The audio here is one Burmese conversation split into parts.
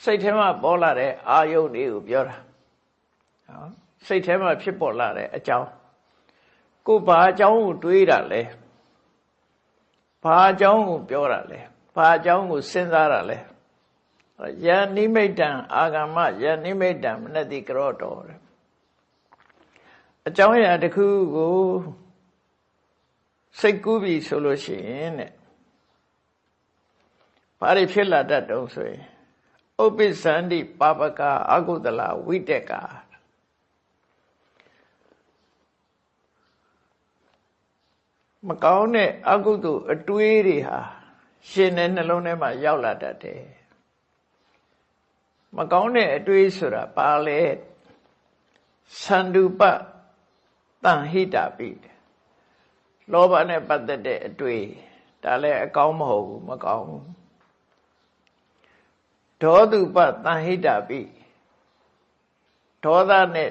စိတ်ထဲမှာပေါ်လာတဲ့အာယုန်တွေကိုပြောတာနော်စိတ်ထဲမှာဖြစ်ပေါ်လာတဲ့အကြောင်းကိုဘာအကြောင်းကိုတွေးတာလဲဘာအကြောင်းကိုပြောတာလဲဘာအကြောင်းကိုစဉ်းစားတာလဲယံနိမိတံအာဂမယံနိမိတံမနတိကရောတော်အကြောင်းအရာတစ်ခုကိုစိတ်ကူးပြီဆိုလို့ရှိရင်တဲ့ဘာတွေဖြစ်လာတတ်တုံးဆိုရင်ဥပ္ပစ္ဆန္တိပါပကအကုသလဝိတက်ကမကောင်းတဲ့အကုသိုလ်အတွေးတွေဟာရှင်တဲ့နှလုံးထဲမှာရောက်လာတတ်တယ်မကောင်းတဲ့အတွေးဆိုတာဘာလဲသန္တုပတန်ဟိတာပိလောဘနဲ့ပတ်သက်တဲ့အတွေးဒါလည်းအကောင်းမဟုတ်ဘူးမကောင်းဘူးဒေါတုပတန်ဟိတာပိဒေါသနဲ့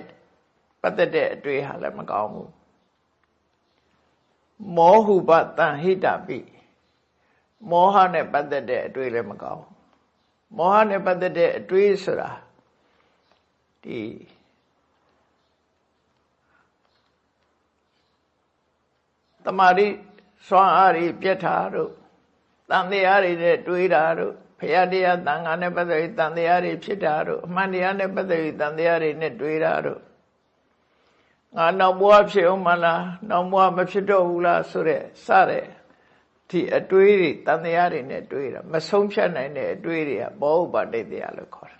ပတ်သက်တဲ့အတွေးဟာလည်းမကောင်းဘူးမောဟုပတန်ဟိတာပိမောဟနဲ့ပတ်သက်တဲ့အတွေးလည်းမကောင်းမောဟနဲ့ပတ်သက်တဲ့အတွေးဆိုတာဒီတမာတိစွမ်းအားတွေပြတ်တာတို့တန်တရားတွေနဲ့တွေးတာတို့ဘုရားတရားသံဃာနဲ့ပတ်သက်ပြီးတန်တရားတွေဖြစ်တာတို့အမှန်တရားနဲ့ပတ်သက်ပြီးတန်တရားတွေနဲ့တွေးတာတို့ငါနောက်ဘဝဖြစ်အောင်မလားနောက်ဘဝမဖြစ်တော့ဘူးလားဆိုတဲ့စတဲ့ဒီအတွေးတွေတန်တရားတွေနဲ့တွေးတာမဆုံးဖြတ်နိုင်တဲ့အတွေးတွေကဘောဥပါတိတ်တရားလို့ခေါ်တာ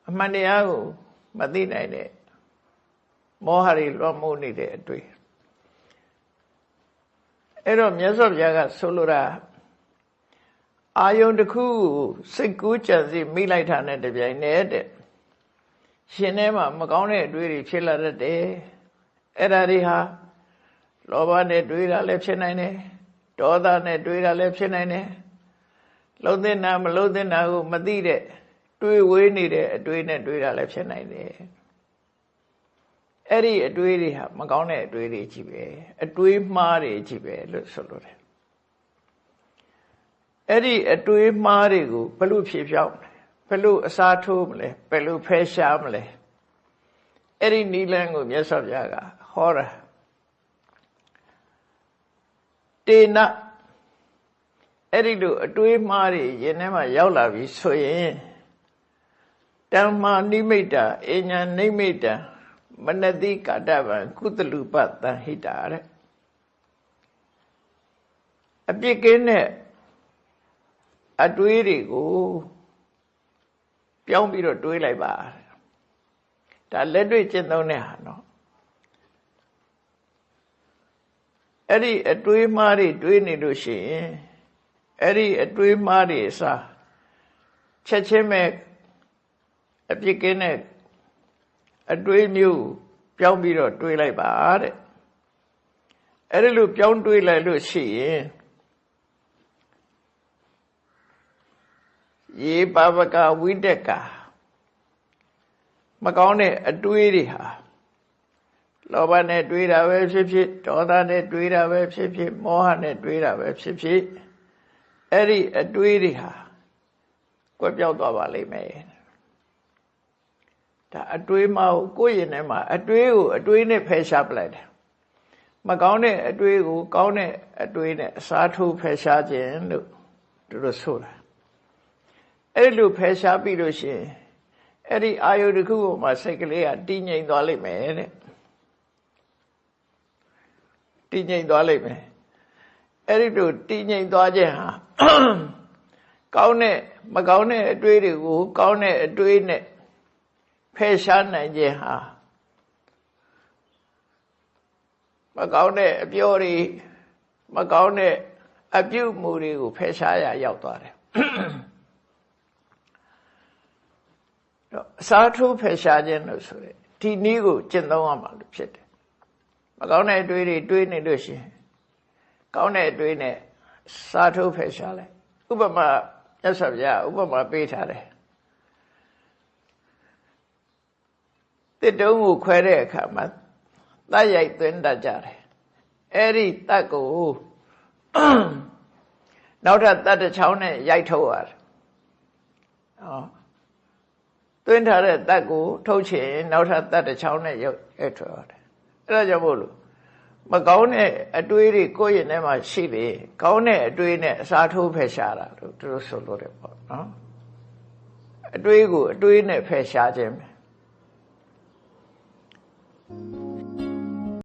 အမှန်တရားကိုမသိနိုင်တဲ့မောဟတွေလွှမ်းမိုးနေတဲ့အတွေးအဲ့တော့မြတ်စွာဘုရားကဆိုလိုတာအာယုန်တစ်ခုစိတ်ကူးကြံစီမိလိုက်တာနဲ့တပြိုင်နက်တဲ့ရှင်ထဲမှာမကောင်းတဲ့အတွေးတွေဖြစ်လာတတ်တယ်အဲ့ဒါတွေဟာလောဘနဲ့တွေးတာလည်းဖြစ်နိုင်တယ်ဒေါသနဲ့တွေးတာလည်းဖြစ်နိုင်တယ်လုံသင့်တာမလုံသင့်တာကိုမသိတဲ့တွေးဝေးနေတဲ့အတွေးနဲ့တွေးတာလည်းဖြစ်နိုင်တယ်အဲ့ဒီအတွေးတွေဟာမကောင်းတဲ့အတွေးတွေကြီးပဲအတွေးမှားတွေကြီးပဲလို့ဆိုလိုတယ်အဲ့ဒီအတွေးမှားတွေကိုဘယ်လိုဖြေဖြောင်းဘယ်လိုအစားထိုးမလဲဘယ်လိုဖယ်ရှားမလဲအဲ့ဒီနိလန်းကိုမြတ်စွာဘုရားကဟောတာတေနအဲ့ဒီလိုအတွေးမှားတွေရင်ထဲမှာရောက်လာပြီဆိုရင်တမ္မာနိမိတ္တအညာနိမိတ္တမနတိကာတဗံကုသလူပတန်ဟိတာတဲ့အပြစ်ကင်းတဲ့အတွေးတွေကိုပြောင်းပြီးတော့တွေးလိုက်ပါဒါလက်တွေ့ကျင့်သုံးတဲ့ဟာနော်အဲ့ဒီအတွေးမှားတွေတွေးနေလို့ရှိရင်အဲ့ဒီအတွေးမှားတွေအစားချက်ချင်းပဲအပြစ်ကင်းတဲ့အတွေးမျိုးပြောင်းပြီးတော့တွေးလိုက်ပါတဲ့အဲ့ဒီလိုပြောင်းတွေးလိုက်လို့ရှိရင်ယေပါပကဝိတက်ကမကောင်းတဲ့အတွေးတွေဟာလောဘနဲ့တွေးတာပဲဖြစ်ဖြစ်ဒေါသနဲ့တွေးတာပဲဖြစ်ဖြစ်မောဟနဲ့တွေးတာပဲဖြစ်ဖြစ်အဲ့ဒီအတွေးတွေဟာကွယ်ပြောက်သွားပါလိမ့်မယ်ဒါအတွေးမှကိုယ့်ရင်ထဲမှာအတွေးကိုအတွေးနဲ့ဖယ်ရှားပလိုက်တယ်မကောင်းတဲ့အတွေးကိုကောင်းတဲ့အတွေးနဲ့အစားထိုးဖယ်ရှားခြင်းလို့သူတို့ဆိုတာအဲ့လိုဖယ်ရှားပြီးလို့ရှိရင်အဲ့ဒီအာယုတစ်ခုပေါ်မှာစိတ်ကလေးကတည်ငြိမ်သွားလိမ့်မယ်တဲ့တည်ငြိမ်သွားလိမ့်မယ်အဲ့ဒီလိုတည်ငြိမ်သွားခြင်းဟာကောင်းတဲ့မကောင်းတဲ့အတွေးတွေကိုကောင်းတဲ့အတွေးနဲ့ဖယ်ရှားနိုင်ခြင်းဟာမကောင်းတဲ့အပြောတွေမကောင်းတဲ့အပြုအမူတွေကိုဖယ်ရှားရရောက်သွားတယ်အစားထိုးဖယ်ရှားခြင်းလို့ဆိုရယ်ဒီနည်းကိုကျင့်သုံးရမှာလို့ဖြစ်တယ်မကောင်းတဲ့အတွေးတွေတွေးနေလို့ရှိရင်ကောင်းတဲ့အတွေးနဲ့စားထိုးဖယ်ရှားလိုက်ဥပမာမြတ်စွာဘုရားဥပမာပေးထားတယ်တစ်တုံးကိုခွဲတဲ့အခါမှာတတ်ရိုက်သွင်းတတ်ကြတယ်အဲ့ဒီတတ်ကိုနောက်ထပ်တတ်တစ်ချောင်းနဲ့ရိုက်ထုတ်ရတယ် သွင်းထားတဲ့တက်ကိုထုတ်ချင်နောက်ထပ်တက်တစ်ချောင်းနဲ့ရုပ်ထွက်ပါတယ်အဲ့ဒါကြောင့်မို့လို့မကောင်းတဲ့အတွေးတွေကိုယ့်ရင်ထဲမှာရှိလေကောင်းတဲ့အတွေးနဲ့အစားထိုးဖယ်ရှားတာလို့သူတို့ဆိုလို့တယ်ပေါ့နော်အတွေးကိုအတွေးနဲ့ဖယ်ရှားခြင်းပဲ